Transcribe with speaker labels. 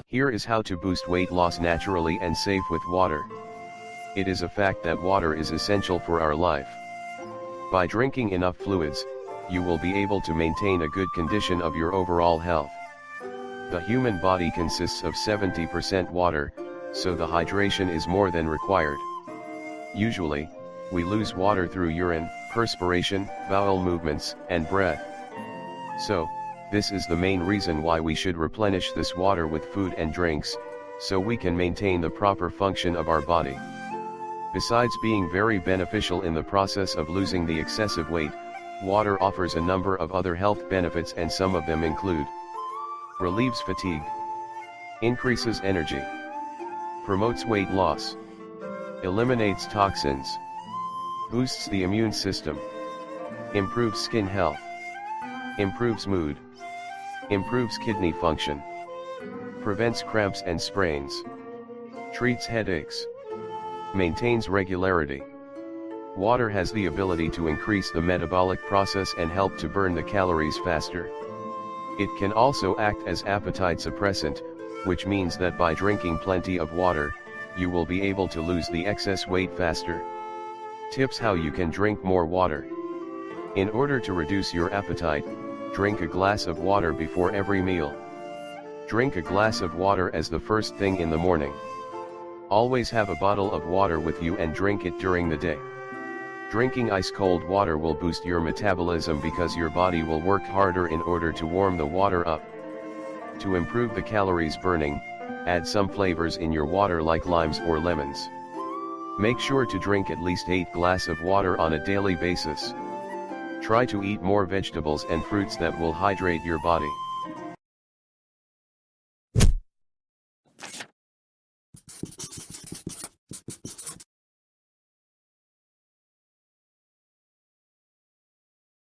Speaker 1: Here is how to boost weight loss naturally and safe with water. It is a fact that water is essential for our life. By drinking enough fluids, you will be able to maintain a good condition of your overall health. The human body consists of 70% water, so the hydration is more than required. Usually, we lose water through urine, perspiration, bowel movements, and breath. So, this is the main reason why we should replenish this water with food and drinks, so we can maintain the proper function of our body. Besides being very beneficial in the process of losing the excessive weight, water offers a number of other health benefits, and some of them include: relieves fatigue, increases energy, promotes weight loss, eliminates toxins, boosts the immune system, improves skin health, improves mood, improves kidney function, prevents cramps and sprains, treats headaches, maintains regularity. Water has the ability to increase the metabolic process and help to burn the calories faster. It can also act as appetite suppressant, which means that by drinking plenty of water, you will be able to lose the excess weight faster. Tips how you can drink more water. In order to reduce your appetite, drink a glass of water before every meal. Drink a glass of water as the first thing in the morning. Always have a bottle of water with you and drink it during the day. Drinking ice-cold water will boost your metabolism because your body will work harder in order to warm the water up. To improve the calories burning, add some flavors in your water like limes or lemons. Make sure to drink at least 8 glasses of water on a daily basis. Try to eat more vegetables and fruits that will hydrate your body.